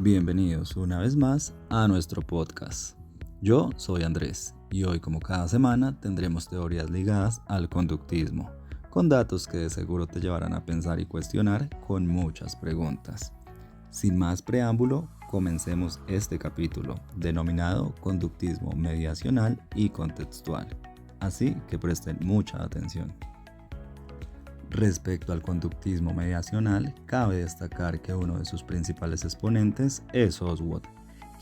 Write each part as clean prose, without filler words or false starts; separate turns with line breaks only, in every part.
Bienvenidos una vez más a nuestro podcast. Yo soy Andrés y hoy, como cada semana, tendremos teorías ligadas al conductismo, con datos que de seguro te llevarán a pensar y cuestionar con muchas preguntas. Sin más preámbulo, comencemos este capítulo, denominado Conductismo Mediacional y Contextual. Así que presten mucha atención. Respecto al conductismo mediacional, cabe destacar que uno de sus principales exponentes es Oswald,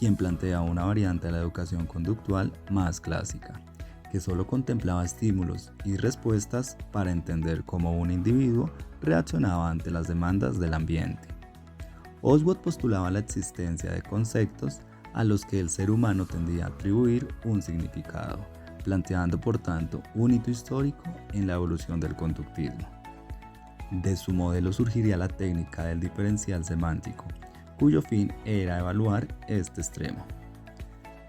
quien plantea una variante de la educación conductual más clásica, que solo contemplaba estímulos y respuestas para entender cómo un individuo reaccionaba ante las demandas del ambiente. Oswald postulaba la existencia de conceptos a los que el ser humano tendía a atribuir un significado, planteando por tanto un hito histórico en la evolución del conductismo. De su modelo surgiría la técnica del diferencial semántico, cuyo fin era evaluar este extremo.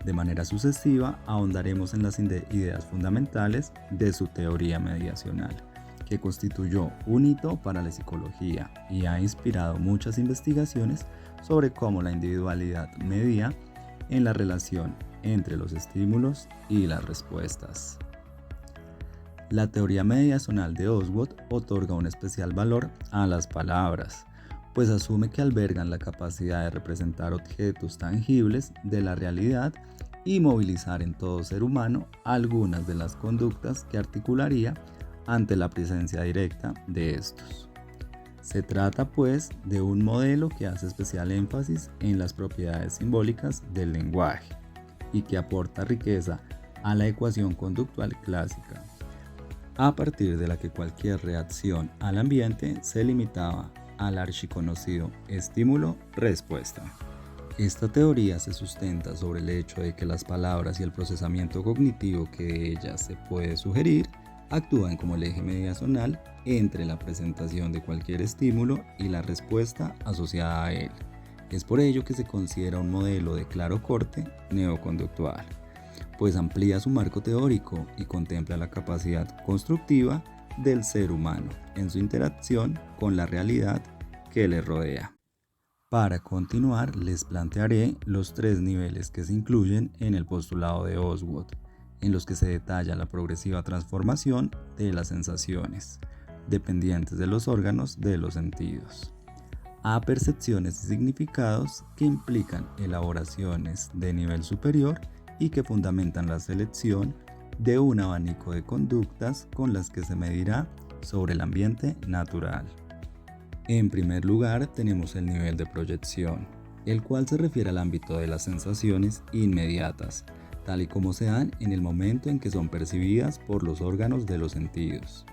De manera sucesiva, ahondaremos en las ideas fundamentales de su teoría mediacional, que constituyó un hito para la psicología y ha inspirado muchas investigaciones sobre cómo la individualidad medía en la relación entre los estímulos y las respuestas. La teoría mediacional de Oswald otorga un especial valor a las palabras, pues asume que albergan la capacidad de representar objetos tangibles de la realidad y movilizar en todo ser humano algunas de las conductas que articularía ante la presencia directa de estos. Se trata, pues, de un modelo que hace especial énfasis en las propiedades simbólicas del lenguaje y que aporta riqueza a la ecuación conductual clásica, a partir de la que cualquier reacción al ambiente se limitaba al archiconocido estímulo-respuesta. Esta teoría se sustenta sobre el hecho de que las palabras y el procesamiento cognitivo que de ellas se puede sugerir actúan como el eje mediacional entre la presentación de cualquier estímulo y la respuesta asociada a él. Es por ello que se considera un modelo de claro corte neoconductual, pues amplía su marco teórico y contempla la capacidad constructiva del ser humano en su interacción con la realidad que le rodea. Para continuar, les plantearé los tres niveles que se incluyen en el postulado de Oswald, en los que se detalla la progresiva transformación de las sensaciones, dependientes de los órganos de los sentidos, a percepciones y significados que implican elaboraciones de nivel superior y que fundamentan la selección de un abanico de conductas con las que se medirá sobre el ambiente natural. En primer lugar, tenemos el nivel de proyección, el cual se refiere al ámbito de las sensaciones inmediatas, tal y como se dan en el momento en que son percibidas por los órganos de los sentidos.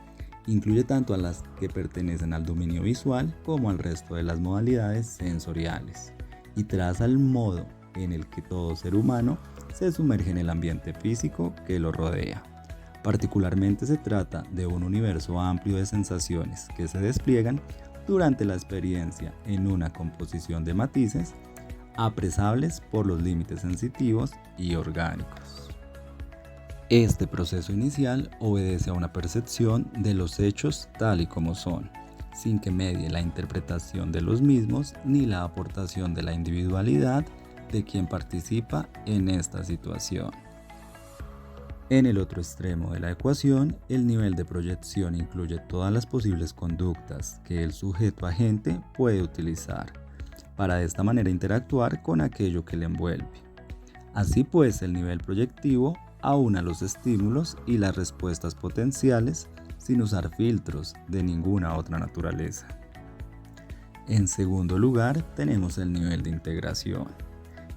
Incluye tanto a las que pertenecen al dominio visual como al resto de las modalidades sensoriales, y traza el modo en el que todo ser humano se sumerge en el ambiente físico que lo rodea. Particularmente se trata de un universo amplio de sensaciones que se despliegan durante la experiencia en una composición de matices apresables por los límites sensitivos y orgánicos. Este proceso inicial obedece a una percepción de los hechos tal y como son, sin que medie la interpretación de los mismos ni la aportación de la individualidad de quien participa en esta situación. En el otro extremo de la ecuación, el nivel de proyección incluye todas las posibles conductas que el sujeto agente puede utilizar para de esta manera interactuar con aquello que le envuelve. Así pues, el nivel proyectivo aúna los estímulos y las respuestas potenciales sin usar filtros de ninguna otra naturaleza. En segundo lugar, tenemos el nivel de integración.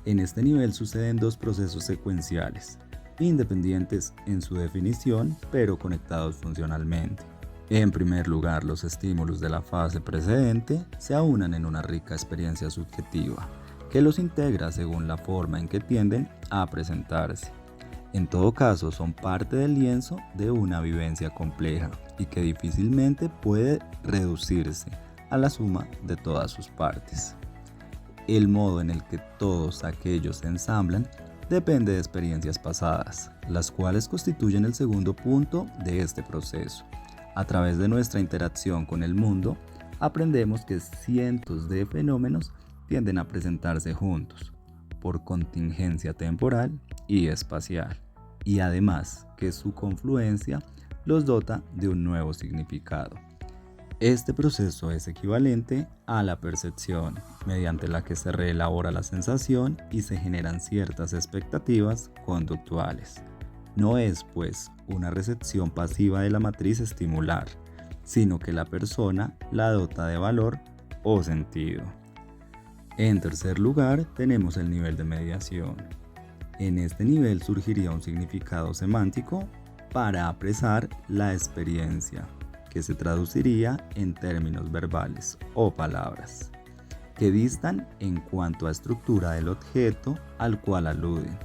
En este nivel suceden dos procesos secuenciales, independientes en su definición, pero conectados funcionalmente. En primer lugar, los estímulos de la fase precedente se aunan en una rica experiencia subjetiva, que los integra según la forma en que tienden a presentarse. En todo caso, son parte del lienzo de una vivencia compleja y que difícilmente puede reducirse a la suma de todas sus partes. El modo en el que todos aquellos se ensamblan depende de experiencias pasadas, las cuales constituyen el segundo punto de este proceso. A través de nuestra interacción con el mundo, aprendemos que cientos de fenómenos tienden a presentarse juntos, por contingencia temporal y espacial, y además que su confluencia los dota de un nuevo significado. Este proceso es equivalente a la percepción, mediante la que se reelabora la sensación y se generan ciertas expectativas conductuales. No es, pues, una recepción pasiva de la matriz estimular, sino que la persona la dota de valor o sentido. En tercer lugar, tenemos el nivel de mediación. En este nivel surgiría un significado semántico para apresar la experiencia, que se traduciría en términos verbales o palabras, que distan en cuanto a estructura del objeto al cual aluden,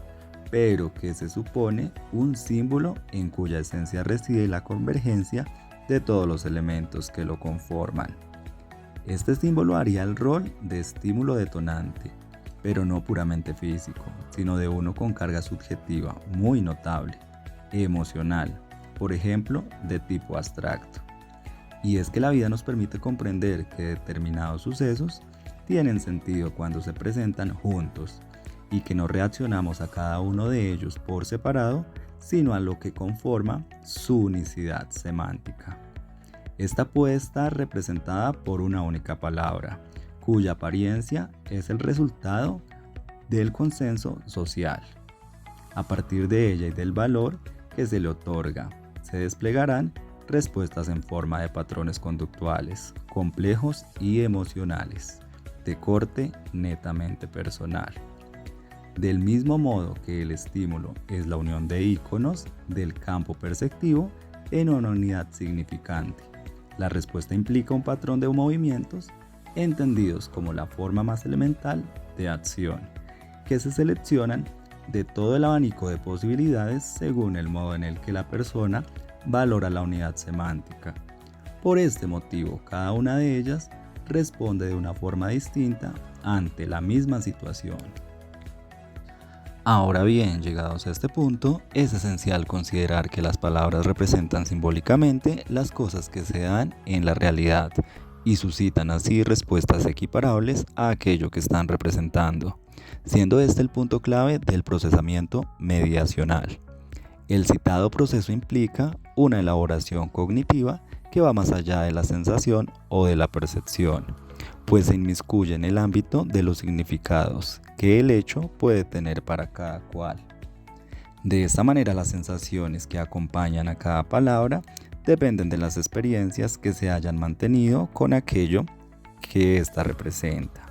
pero que se supone un símbolo en cuya esencia reside la convergencia de todos los elementos que lo conforman. Este símbolo haría el rol de estímulo detonante, pero no puramente físico, sino de uno con carga subjetiva muy notable, emocional, por ejemplo, de tipo abstracto. Y es que la vida nos permite comprender que determinados sucesos tienen sentido cuando se presentan juntos y que no reaccionamos a cada uno de ellos por separado, sino a lo que conforma su unicidad semántica. Esta puede estar representada por una única palabra, cuya apariencia es el resultado del consenso social. A partir de ella y del valor que se le otorga, se desplegarán respuestas en forma de patrones conductuales, complejos y emocionales, de corte netamente personal. Del mismo modo que el estímulo es la unión de íconos del campo perceptivo en una unidad significante, la respuesta implica un patrón de movimientos entendidos como la forma más elemental de acción, que se seleccionan de todo el abanico de posibilidades según el modo en el que la persona valora la unidad semántica. Por este motivo, cada una de ellas responde de una forma distinta ante la misma situación. Ahora bien, llegados a este punto, es esencial considerar que las palabras representan simbólicamente las cosas que se dan en la realidad y suscitan así respuestas equiparables a aquello que están representando, siendo este el punto clave del procesamiento mediacional. El citado proceso implica una elaboración cognitiva que va más allá de la sensación o de la percepción, pues se inmiscuye en el ámbito de los significados que el hecho puede tener para cada cual. De esta manera, las sensaciones que acompañan a cada palabra dependen de las experiencias que se hayan mantenido con aquello que ésta representa.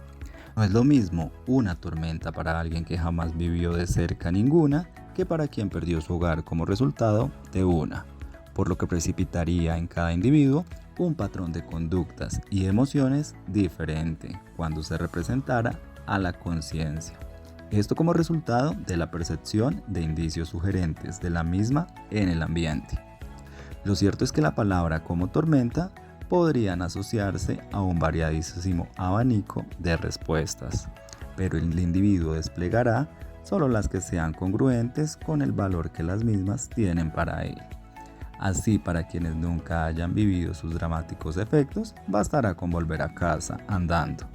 No es lo mismo una tormenta para alguien que jamás vivió de cerca ninguna que para quien perdió su hogar como resultado de una, por lo que precipitaría en cada individuo un patrón de conductas y emociones diferente cuando se representara a la conciencia. Esto como resultado de la percepción de indicios sugerentes de la misma en el ambiente. Lo cierto es que la palabra como tormenta podrían asociarse a un variadísimo abanico de respuestas, pero el individuo desplegará solo las que sean congruentes con el valor que las mismas tienen para él. Así, para quienes nunca hayan vivido sus dramáticos efectos, bastará con volver a casa andando,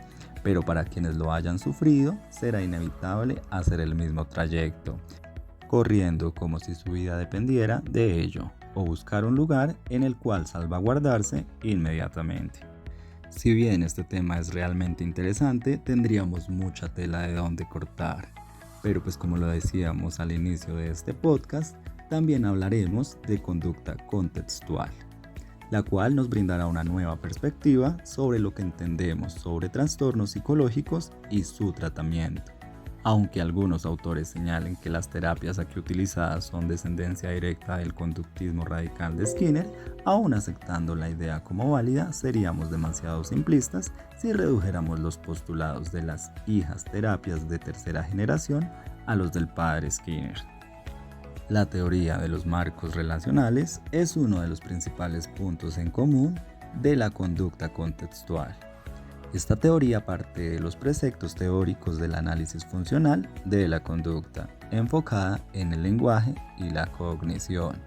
pero para quienes lo hayan sufrido, será inevitable hacer el mismo trayecto, corriendo como si su vida dependiera de ello, o buscar un lugar en el cual salvaguardarse inmediatamente. Si bien este tema es realmente interesante, tendríamos mucha tela de dónde cortar, pero pues como lo decíamos al inicio de este podcast, también hablaremos de conducta contextual, la cual nos brindará una nueva perspectiva sobre lo que entendemos sobre trastornos psicológicos y su tratamiento. Aunque algunos autores señalen que las terapias aquí utilizadas son descendencia directa del conductismo radical de Skinner, aún aceptando la idea como válida, seríamos demasiado simplistas si redujéramos los postulados de las hijas terapias de tercera generación a los del padre Skinner. La teoría de los marcos relacionales es uno de los principales puntos en común de la conducta contextual. Esta teoría parte de los preceptos teóricos del análisis funcional de la conducta, enfocada en el lenguaje y la cognición.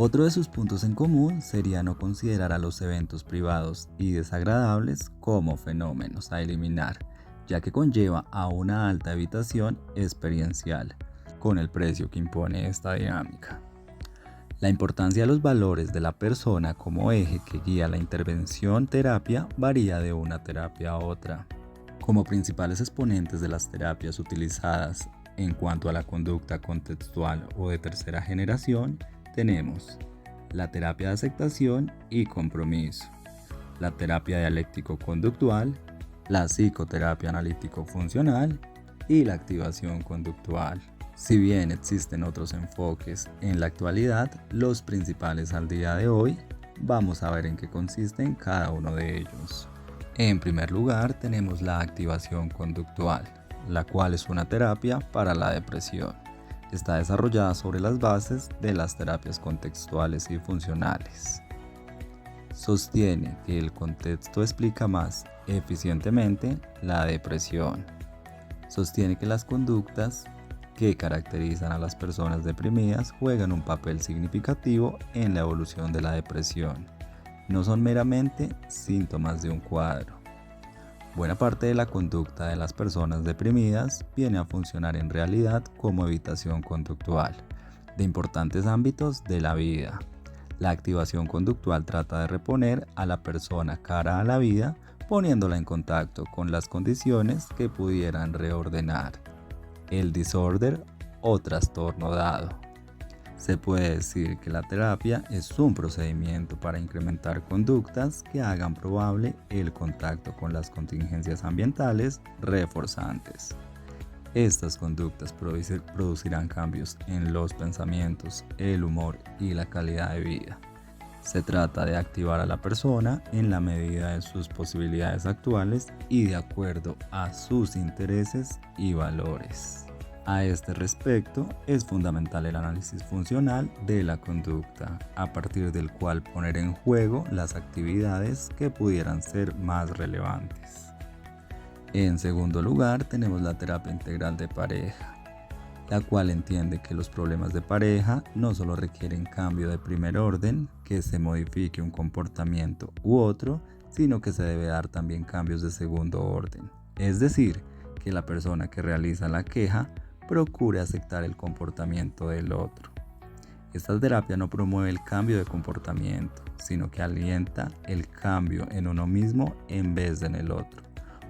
Otro de sus puntos en común sería no considerar a los eventos privados y desagradables como fenómenos a eliminar, ya que conlleva a una alta evitación experiencial, con el precio que impone esta dinámica. La importancia de los valores de la persona como eje que guía la intervención terapia varía de una terapia a otra. Como principales exponentes de las terapias utilizadas en cuanto a la conducta contextual o de tercera generación, tenemos la terapia de aceptación y compromiso, la terapia dialéctico-conductual, la psicoterapia analítico-funcional y la activación conductual. Si bien existen otros enfoques en la actualidad, los principales al día de hoy, vamos a ver en qué consisten cada uno de ellos. En primer lugar, tenemos la activación conductual, la cual es una terapia para la depresión. Está desarrollada sobre las bases de las terapias contextuales y funcionales. Sostiene que el contexto explica más eficientemente la depresión. Sostiene que las conductas que caracterizan a las personas deprimidas juegan un papel significativo en la evolución de la depresión. No son meramente síntomas de un cuadro. Buena parte de la conducta de las personas deprimidas viene a funcionar en realidad como evitación conductual de importantes ámbitos de la vida. La activación conductual trata de reponer a la persona cara a la vida, poniéndola en contacto con las condiciones que pudieran reordenar el disorder o trastorno dado. Se puede decir que la terapia es un procedimiento para incrementar conductas que hagan probable el contacto con las contingencias ambientales reforzantes. Estas conductas producirán cambios en los pensamientos, el humor y la calidad de vida. Se trata de activar a la persona en la medida de sus posibilidades actuales y de acuerdo a sus intereses y valores. A este respecto, es fundamental el análisis funcional de la conducta, a partir del cual poner en juego las actividades que pudieran ser más relevantes. En segundo lugar, tenemos la terapia integral de pareja, la cual entiende que los problemas de pareja no solo requieren cambio de primer orden, que se modifique un comportamiento u otro, sino que se debe dar también cambios de segundo orden. Es decir, que la persona que realiza la queja procure aceptar el comportamiento del otro. Esta terapia no promueve el cambio de comportamiento, sino que alienta el cambio en uno mismo en vez de en el otro.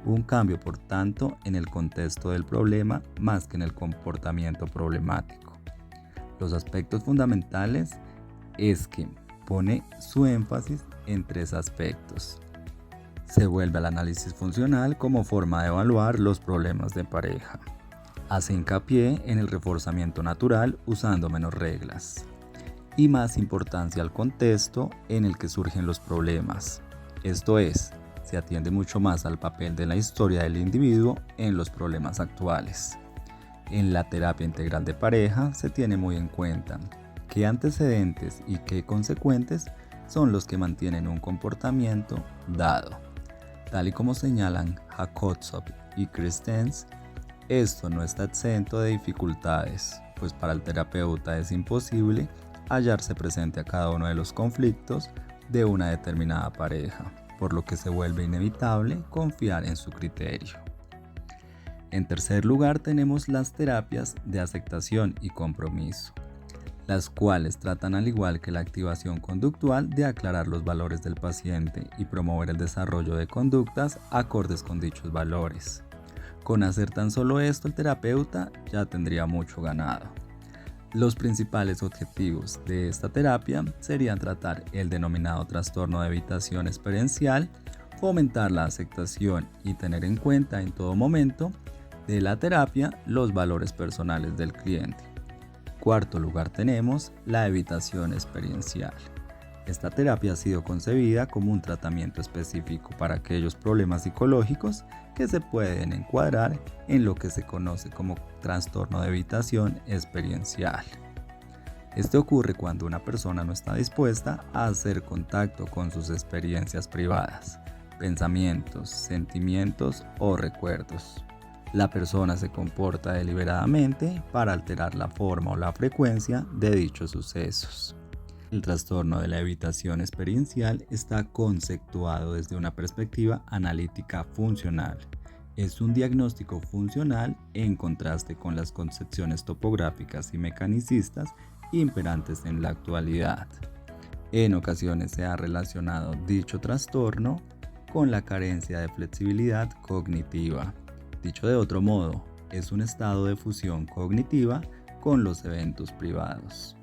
Un cambio, por tanto, en el contexto del problema más que en el comportamiento problemático. Los aspectos fundamentales es que pone su énfasis en tres aspectos. Se vuelve al análisis funcional como forma de evaluar los problemas de pareja. Hace hincapié en el reforzamiento natural usando menos reglas y más importancia al contexto en el que surgen los problemas. Esto es, se atiende mucho más al papel de la historia del individuo en los problemas actuales. En la terapia integral de pareja se tiene muy en cuenta qué antecedentes y qué consecuentes son los que mantienen un comportamiento dado. Tal y como señalan Jacotzov y Christensen, esto no está exento de dificultades, pues para el terapeuta es imposible hallarse presente a cada uno de los conflictos de una determinada pareja, por lo que se vuelve inevitable confiar en su criterio. En tercer lugar tenemos las terapias de aceptación y compromiso, las cuales tratan, al igual que la activación conductual, de aclarar los valores del paciente y promover el desarrollo de conductas acordes con dichos valores. Con hacer tan solo esto, el terapeuta ya tendría mucho ganado. Los principales objetivos de esta terapia serían tratar el denominado trastorno de evitación experiencial, fomentar la aceptación y tener en cuenta en todo momento de la terapia los valores personales del cliente. Cuarto lugar tenemos la evitación experiencial. Esta terapia ha sido concebida como un tratamiento específico para aquellos problemas psicológicos que se pueden encuadrar en lo que se conoce como trastorno de evitación experiencial. Este ocurre cuando una persona no está dispuesta a hacer contacto con sus experiencias privadas, pensamientos, sentimientos o recuerdos. La persona se comporta deliberadamente para alterar la forma o la frecuencia de dichos sucesos. El trastorno de la evitación experiencial está conceptuado desde una perspectiva analítica funcional. Es un diagnóstico funcional en contraste con las concepciones topográficas y mecanicistas imperantes en la actualidad. En ocasiones se ha relacionado dicho trastorno con la carencia de flexibilidad cognitiva. Dicho de otro modo, es un estado de fusión cognitiva con los eventos privados.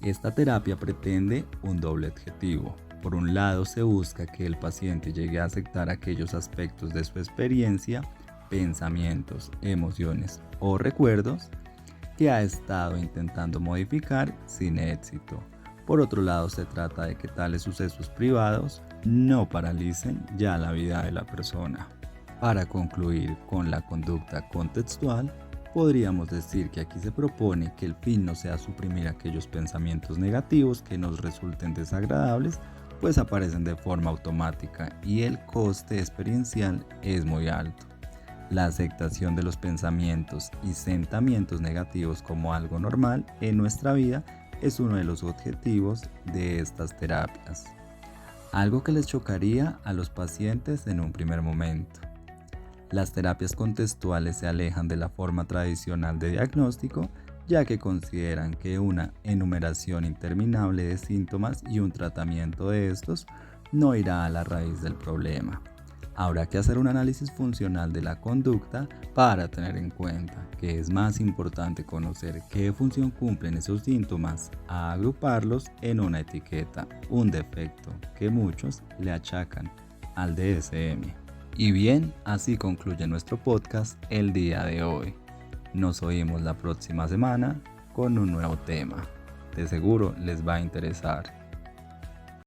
Esta terapia pretende un doble objetivo. Por un lado, se busca que el paciente llegue a aceptar aquellos aspectos de su experiencia, pensamientos, emociones o recuerdos que ha estado intentando modificar sin éxito. Por otro lado, se trata de que tales sucesos privados no paralicen ya la vida de la persona. Para concluir con la conducta contextual, podríamos decir que aquí se propone que el fin no sea suprimir aquellos pensamientos negativos que nos resulten desagradables, pues aparecen de forma automática y el coste experiencial es muy alto. La aceptación de los pensamientos y sentimientos negativos como algo normal en nuestra vida es uno de los objetivos de estas terapias. Algo que les chocaría a los pacientes en un primer momento. Las terapias contextuales se alejan de la forma tradicional de diagnóstico, ya que consideran que una enumeración interminable de síntomas y un tratamiento de estos no irá a la raíz del problema. Habrá que hacer un análisis funcional de la conducta para tener en cuenta que es más importante conocer qué función cumplen esos síntomas a agruparlos en una etiqueta, un defecto que muchos le achacan al DSM. Y bien, así concluye nuestro podcast el día de hoy. Nos oímos la próxima semana con un nuevo tema. De seguro les va a interesar.